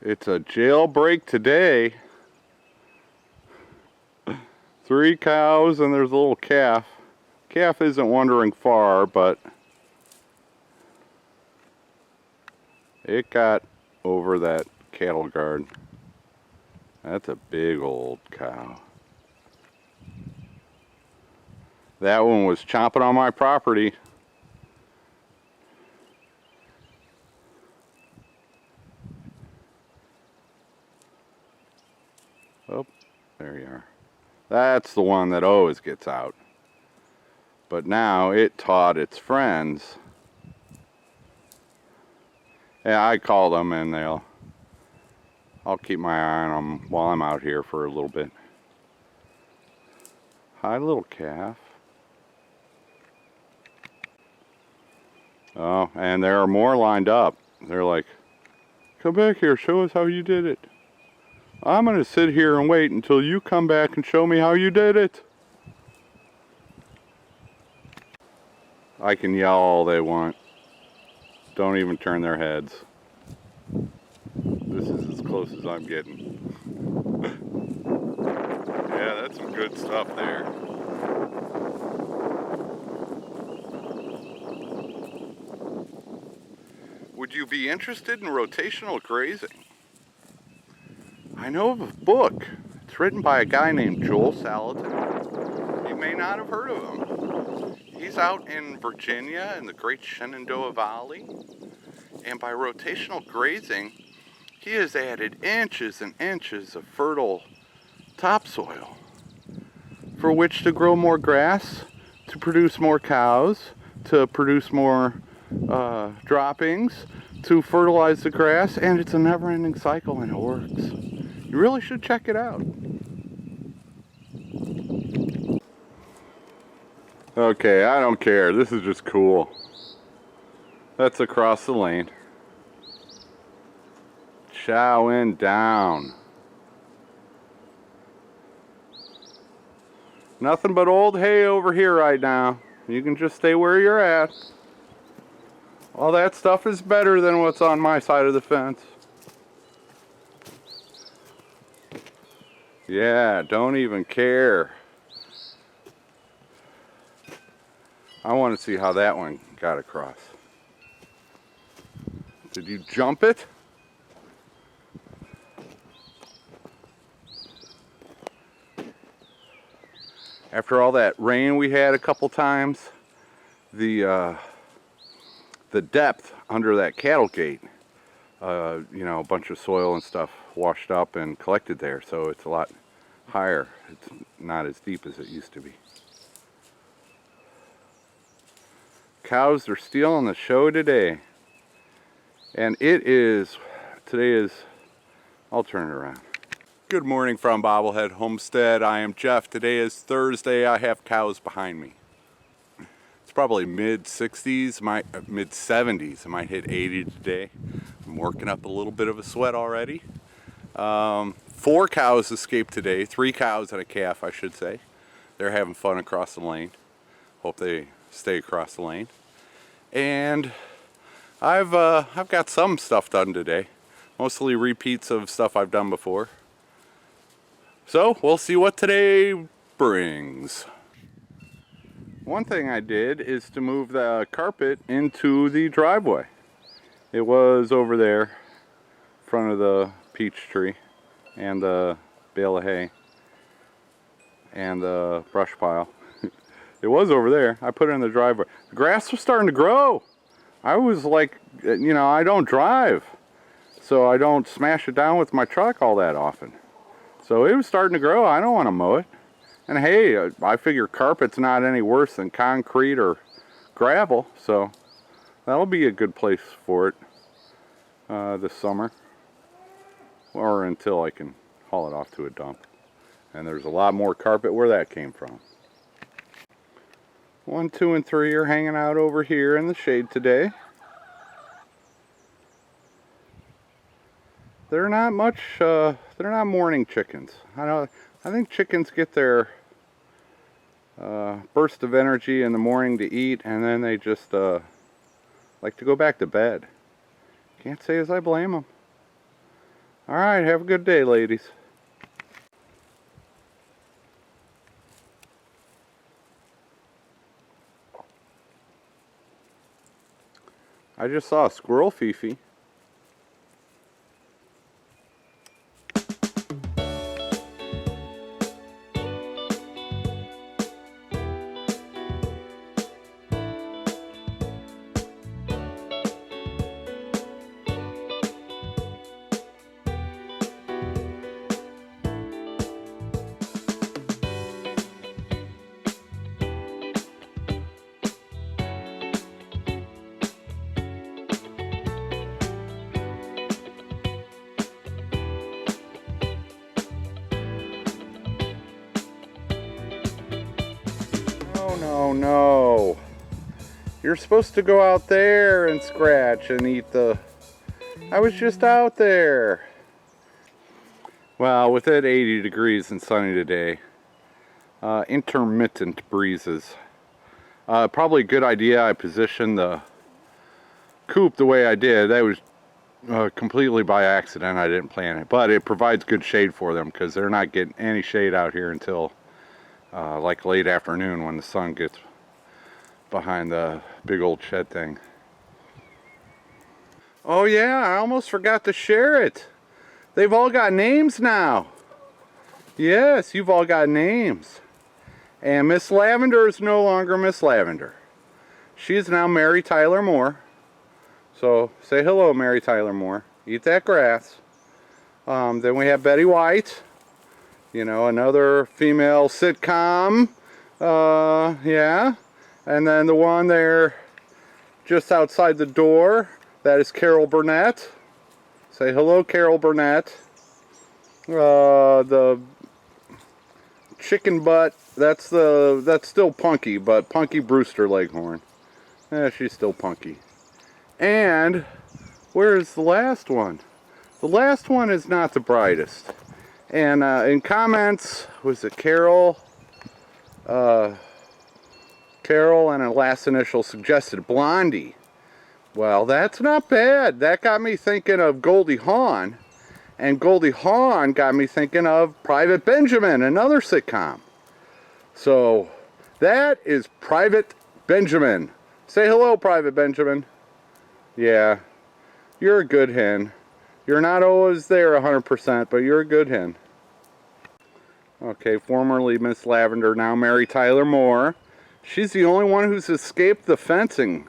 It's a jailbreak today. 3 cows and there's a little calf. Calf isn't wandering far, but it got over that cattle guard. That's a big old cow. That one was chomping on my property. Oh, there you are. That's the one that always gets out. But now it taught its friends. Yeah, I call them and I'll keep my eye on them while I'm out here for a little bit. Hi, little calf. Oh, and there are more lined up. They're like, come back here, show us how you did it. I'm gonna sit here and wait until you come back and show me how you did it. I can yell all they want. Don't even turn their heads. This is as close as I'm getting. Yeah, that's some good stuff there. Would you be interested in rotational grazing? I know of a book. It's written by a guy named Joel Salatin. You may not have heard of him. He's out in Virginia in the Great Shenandoah Valley. And by rotational grazing, he has added inches and inches of fertile topsoil for which to grow more grass, to produce more cows, to produce more droppings, to fertilize the grass, and it's a never-ending cycle and it works. You really should check it out. Okay, I don't care. This is just cool. That's across the lane. Chowing down. Nothing but old hay over here right now. You can just stay where you're at. All that stuff is better than what's on my side of the fence. Yeah, don't even care. I want to see how that one got across. Did you jump it? After all that rain we had a couple times, the depth under that cattle gate, you know, a bunch of soil and stuff washed up and collected there, so it's a lot higher. It's not as deep as it used to be. Cows are stealing the show today. And today is, I'll turn it around. Good morning from Bobblehead Homestead. I am Jeff. Today is Thursday. I have cows behind me. It's probably mid-60s, mid-70s. I might hit 80 today. I'm working up a little bit of a sweat already. 4 cows escaped today. 3 cows and a calf, I should say. They're having fun across the lane. Hope they stay across the lane. And I've got some stuff done today. Mostly repeats of stuff I've done before. So we'll see what today brings. One thing I did is to move the carpet into the driveway. It was over there in front of the peach tree and the bale of hay and the brush pile. It was over there. I put it in the driveway. The grass was starting to grow. I was like, you know, I don't drive, so I don't smash it down with my truck all that often. So it was starting to grow. I don't want to mow it. And hey, I figure carpet's not any worse than concrete or gravel, so that'll be a good place for it this summer, or until I can haul it off to a dump. And there's a lot more carpet where that came from. 1, 2, and 3 are hanging out over here in the shade today. They're not much, they're not morning chickens. I think chickens get their burst of energy in the morning to eat, and then they just like to go back to bed. Can't say as I blame them. All right, have a good day, ladies. I just saw a squirrel Fifi. No, no. You're supposed to go out there and scratch and eat the... I was just out there. Well, with it 80 degrees and sunny today, intermittent breezes. Probably a good idea I positioned the coop the way I did. That was completely by accident. I didn't plan it. But it provides good shade for them because they're not getting any shade out here until like late afternoon when the sun gets behind the big old shed thing. Oh yeah, I almost forgot to share it. They've all got names now. Yes, you've all got names. And Miss Lavender is no longer Miss Lavender. She is now Mary Tyler Moore. So say hello, Mary Tyler Moore. Eat that grass. Then we have Betty White. You know, another female sitcom. Yeah. And then the one there just outside the door, that is Carol Burnett. Say hello, Carol Burnett. The chicken butt, that's still Punky, but Punky Brewster Leghorn. Yeah, she's still Punky. And where's the last one? The last one is not the brightest. And in comments, was it Carol? Carol and a last initial suggested Blondie. Well, that's not bad. That got me thinking of Goldie Hawn. And Goldie Hawn got me thinking of Private Benjamin, another sitcom. So, that is Private Benjamin. Say hello, Private Benjamin. Yeah, you're a good hen. You're not always there 100%, but you're a good hen. Okay, formerly Miss Lavender, now Mary Tyler Moore. She's the only one who's escaped the fencing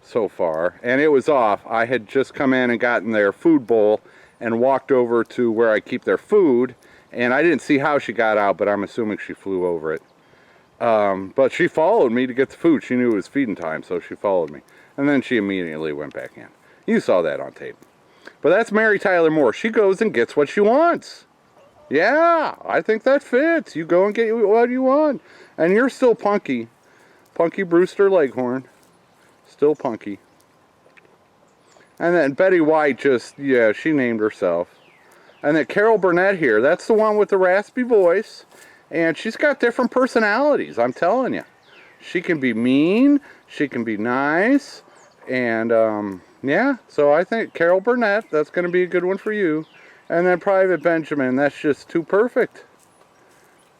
so far, and it was off. I had just come in and gotten their food bowl and walked over to where I keep their food, and I didn't see how she got out, but I'm assuming she flew over it. But she followed me to get the food. She knew it was feeding time, so she followed me. And then she immediately went back in. You saw that on tape. But that's Mary Tyler Moore. She goes and gets what she wants. Yeah, I think that fits. You go and get what you want. And you're still Punky. Punky Brewster Leghorn. Still Punky. And then Betty White just, yeah, she named herself. And then Carol Burnett here, that's the one with the raspy voice. And she's got different personalities, I'm telling you. She can be mean, she can be nice. And, yeah, so I think Carol Burnett, that's going to be a good one for you. And then Private Benjamin, that's just too perfect.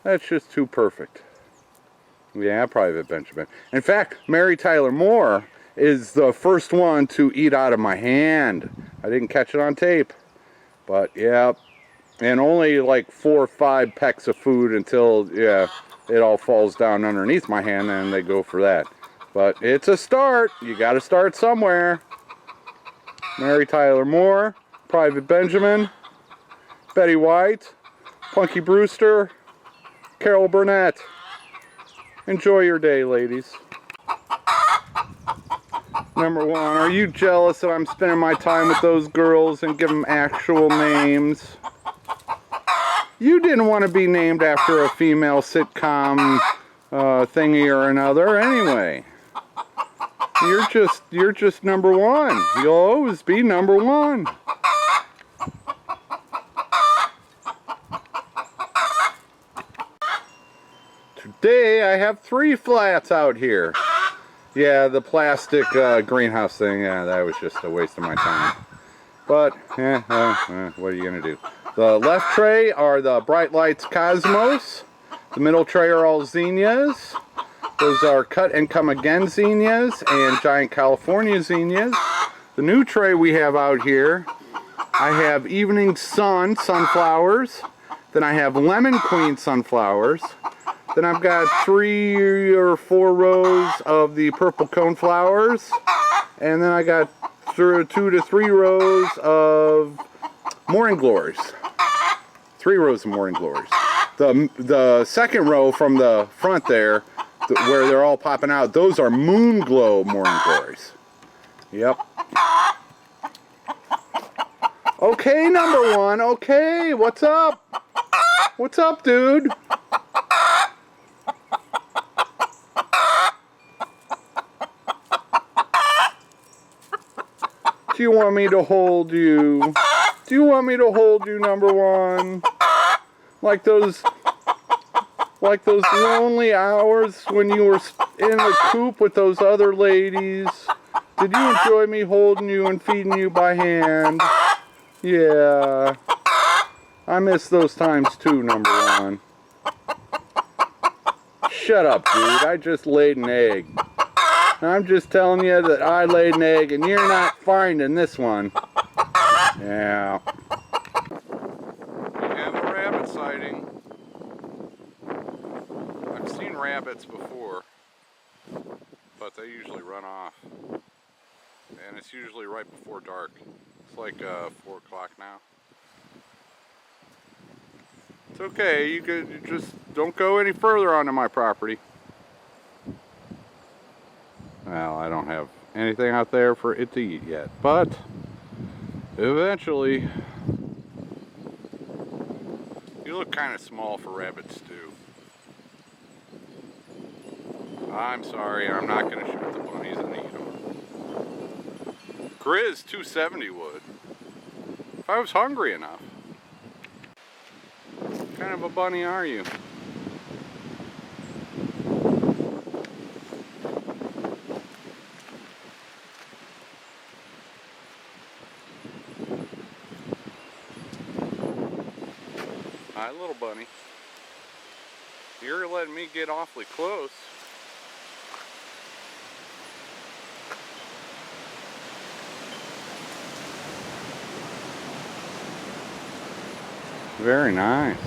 That's just too perfect. Yeah, Private Benjamin. In fact, Mary Tyler Moore is the first one to eat out of my hand. I didn't catch it on tape. But, yeah. And only like 4 or 5 pecks of food until, yeah, it all falls down underneath my hand and they go for that. But it's a start. You got to start somewhere. Mary Tyler Moore, Private Benjamin, Betty White, Punky Brewster, Carol Burnett. Enjoy your day, ladies. Number 1, are you jealous that I'm spending my time with those girls and give them actual names? You didn't want to be named after a female sitcom thingy or another anyway. You're just number 1. You'll always be number 1. Today I have 3 flats out here. Yeah, the plastic greenhouse thing, yeah, that was just a waste of my time. But, what are you going to do? The left tray are the Bright Lights Cosmos. The middle tray are all zinnias. Those are cut and come again zinnias and giant California zinnias. The new tray we have out here, I have Evening Sun sunflowers. Then I have Lemon Queen sunflowers. Then I've got 3 or 4 rows of the purple coneflowers. And then I got 2 to 3 rows of morning glories. 3 rows of morning glories. The second row from the front there, where they're all popping out, those are moon glow morning glories. Yep. Okay, number 1. Okay, what's up? What's up, dude? Do you want me to hold you? Do you want me to hold you, number 1? Like those lonely hours when you were in the coop with those other ladies. Did you enjoy me holding you and feeding you by hand? Yeah. I miss those times too, number 1. Shut up, dude. I just laid an egg. I'm just telling you that I laid an egg and you're not finding this one. Yeah. We have a rabbit sighting. I've seen rabbits before, but they usually run off. And it's usually right before dark. It's like 4 o'clock now. It's okay, you just don't go any further onto my property. Well, I don't have anything out there for it to eat yet, but eventually. You look kind of small for rabbits too. I'm sorry, I'm not going to shoot the bunnies and eat them. Grizz 270 would, if I was hungry enough. What kind of a bunny are you? Hi, little bunny. You're letting me get awfully close. Very nice.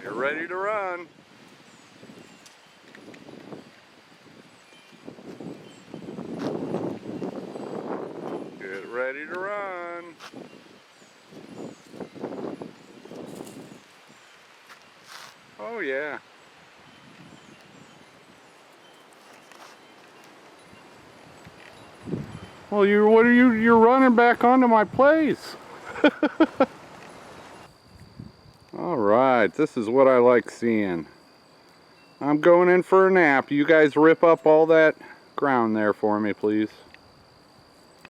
You're ready to run. Get ready to run. Oh yeah. Well, you're running back onto my place. All right, this is what I like seeing. I'm going in for a nap. You guys rip up all that ground there for me, please.